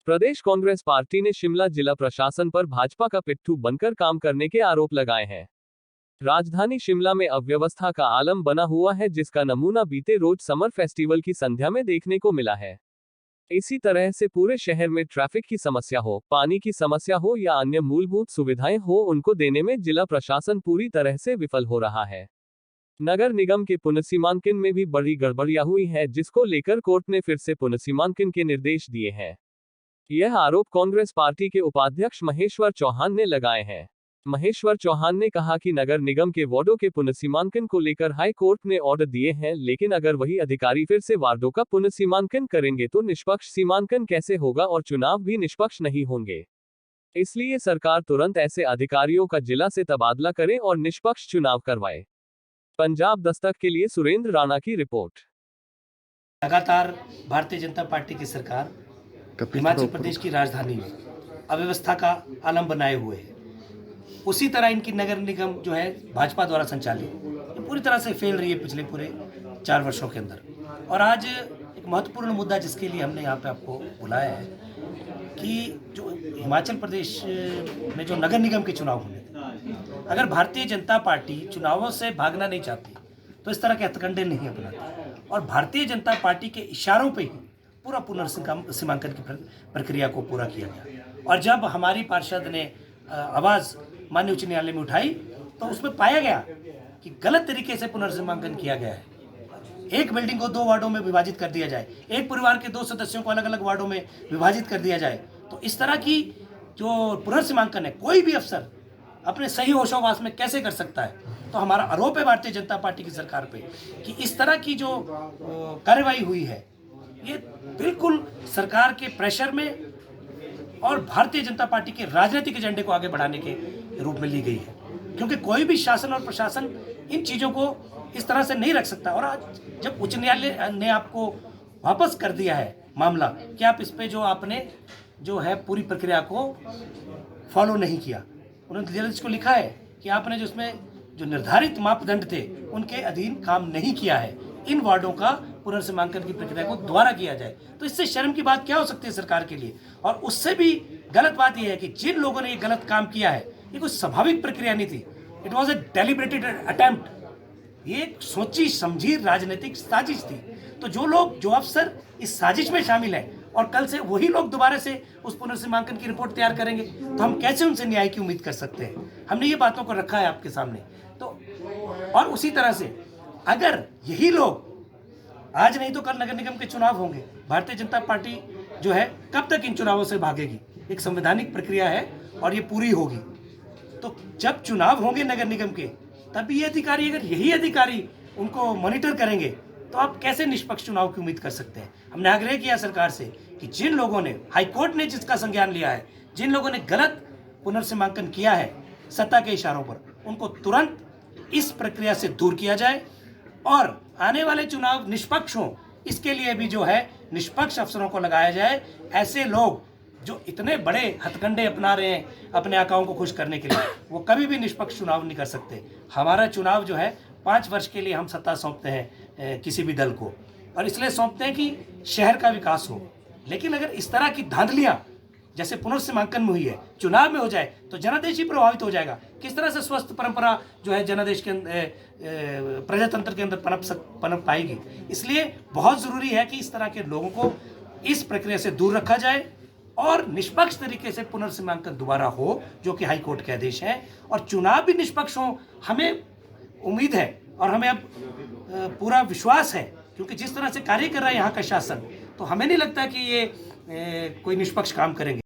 प्रदेश Congress party ने शिमला जिला प्रशासन पर भाजपा का पिट्ठू बनकर काम करने के आरोप लगाए हैं। राजधानी शिमला में अव्यवस्था का आलम बना हुआ है, जिसका नमूना बीते रोज समर फेस्टिवल की संध्या में देखने को मिला है। इसी तरह से पूरे शहर में ट्रैफिक की समस्या हो, पानी की समस्या हो या अन्य मूलभूत सुविधाएं हो, उनको देने में जिला प्रशासन पूरी तरह से विफल हो रहा है। नगर निगम के पुनर्सीमांकन में भी बड़ी गड़बड़ियां हुई है, जिसको लेकर कोर्ट ने फिर से पुनर्सीमांकन के निर्देश दिए हैं। यह आरोप कांग्रेस पार्टी के उपाध्यक्ष महेश्वर चौहान ने लगाए हैं। महेश्वर चौहान ने कहा कि नगर निगम के वार्डों के पुनर्सीमांकन को लेकर हाई कोर्ट ने ऑर्डर दिए हैं, लेकिन अगर वही अधिकारी फिर से वार्डों का पुनर्सीमांकन करेंगे तो निष्पक्ष सीमांकन कैसे होगा और चुनाव भी निष्पक्ष नहीं होंगे। इसलिए सरकार तुरंत ऐसे अधिकारियों का जिला से तबादला करे और निष्पक्ष चुनाव करवाए। पंजाब दस्तक के लिए सुरेंद्र राणा की रिपोर्ट। लगातार भारतीय जनता पार्टी की सरकार हिमाचल प्रदेश की राजधानी में अव्यवस्था का आलम बनाए हुए है। उसी तरह इनकी नगर निगम जो है भाजपा द्वारा संचालित पूरी तरह से फेल रही है पिछले पूरे 4 वर्षों के अंदर। और आज एक महत्वपूर्ण मुद्दा जिसके लिए हमने यहाँ पे आपको बुलाया है कि जो हिमाचल प्रदेश में जो नगर निगम के चुनाव होने थे, अगर भारतीय जनता पार्टी चुनावों से भागना नहीं चाहती तो इस तरह के हथकंडे नहीं अपनाती। और भारतीय जनता पार्टी के इशारों पे ही पूरा पुनर्सीमांकन की प्रक्रिया को पूरा किया गया। और जब हमारी पार्षद ने आवाज़ माननीय उच्च न्यायालय में उठाई तो उसमें पाया गया कि गलत तरीके से पुनर्सीमांकन किया गया है। एक बिल्डिंग को 2 वार्डों में विभाजित कर दिया जाए, एक परिवार के 2 सदस्यों को अलग अलग वार्डों में विभाजित कर दिया जाए। तो इस तरह की जो पुनर्सीमांकन है, कोई भी अफसर अपने सही होशोवास में कैसे कर सकता है। तो हमारा आरोप है भारतीय जनता पार्टी की सरकार पे कि इस तरह की जो कार्रवाई हुई है, ये बिल्कुल सरकार के प्रेशर में और भारतीय जनता पार्टी के राजनीतिक एजेंडे को आगे बढ़ाने के रूप में ली गई है। क्योंकि कोई भी शासन और प्रशासन इन चीज़ों को इस तरह से नहीं रख सकता। और आज जब उच्च न्यायालय ने आपको वापस कर दिया है मामला कि आप इस पे जो आपने जो है पूरी प्रक्रिया को फॉलो नहीं किया, उन्होंने जज को लिखा है कि आपने जो उसमें जो निर्धारित मापदंड थे उनके अधीन काम नहीं किया है, इन वार्डों का पुनर्सीमांकन की प्रक्रिया को दोबारा किया जाए। तो इससे शर्म की बात क्या हो सकती है सरकार के लिए। और उससे भी गलत बात यह है कि जिन लोगों ने ये गलत काम किया है, ये कोई स्वाभाविक प्रक्रिया नहीं थी। It was a deliberated attempt. ये एक सोची समझी राजनीतिक साजिश थी। तो जो अफसर इस साजिश में शामिल हैं और कल से वही लोग दोबारा से उस पुनर्सीमांकन की रिपोर्ट तैयार करेंगे, तो हम कैसे उनसे न्याय की उम्मीद कर सकते हैं। हमने ये बातों को रखा है आपके सामने। तो और उसी तरह से अगर यही लोग आज नहीं तो कल नगर निगम के चुनाव होंगे, भारतीय जनता पार्टी जो है कब तक इन चुनावों से भागेगी। एक संवैधानिक प्रक्रिया है और ये पूरी होगी। तो जब चुनाव होंगे नगर निगम के, तब ये अधिकारी, अगर यही अधिकारी उनको मॉनिटर करेंगे, तो आप कैसे निष्पक्ष चुनाव की उम्मीद कर सकते हैं। हमने आग्रह किया सरकार से कि जिन लोगों ने, हाईकोर्ट ने जिसका संज्ञान लिया है, जिन लोगों ने गलत पुनर्सीमांकन किया है सत्ता के इशारों पर, उनको तुरंत इस प्रक्रिया से दूर किया जाए और आने वाले चुनाव निष्पक्ष हों, इसके लिए भी जो है निष्पक्ष अफसरों को लगाया जाए। ऐसे लोग जो इतने बड़े हथकंडे अपना रहे हैं अपने आकाओं को खुश करने के लिए, वो कभी भी निष्पक्ष चुनाव नहीं कर सकते। हमारा चुनाव जो है 5 वर्ष के लिए हम सत्ता सौंपते हैं किसी भी दल को, और इसलिए सौंपते हैं कि शहर का विकास हो। लेकिन अगर इस तरह की धांधलियाँ जैसे पुनर्सीमांकन में हुई है चुनाव में हो जाए, तो जनादेश ही प्रभावित हो जाएगा। किस तरह से स्वस्थ परंपरा जो है जनादेश के प्रजातंत्र के अंदर पनप पाएगी। इसलिए बहुत ज़रूरी है कि इस तरह के लोगों को इस प्रक्रिया से दूर रखा जाए और निष्पक्ष तरीके से पुनर्सीमांकन दोबारा हो, जो कि हाई कोर्ट के आदेश हैं, और चुनाव भी निष्पक्ष हो। हमें उम्मीद है और हमें अब पूरा विश्वास है, क्योंकि जिस तरह से कार्य कर रहा है यहाँ का शासन, तो हमें नहीं लगता कि ये कोई निष्पक्ष काम करेंगे।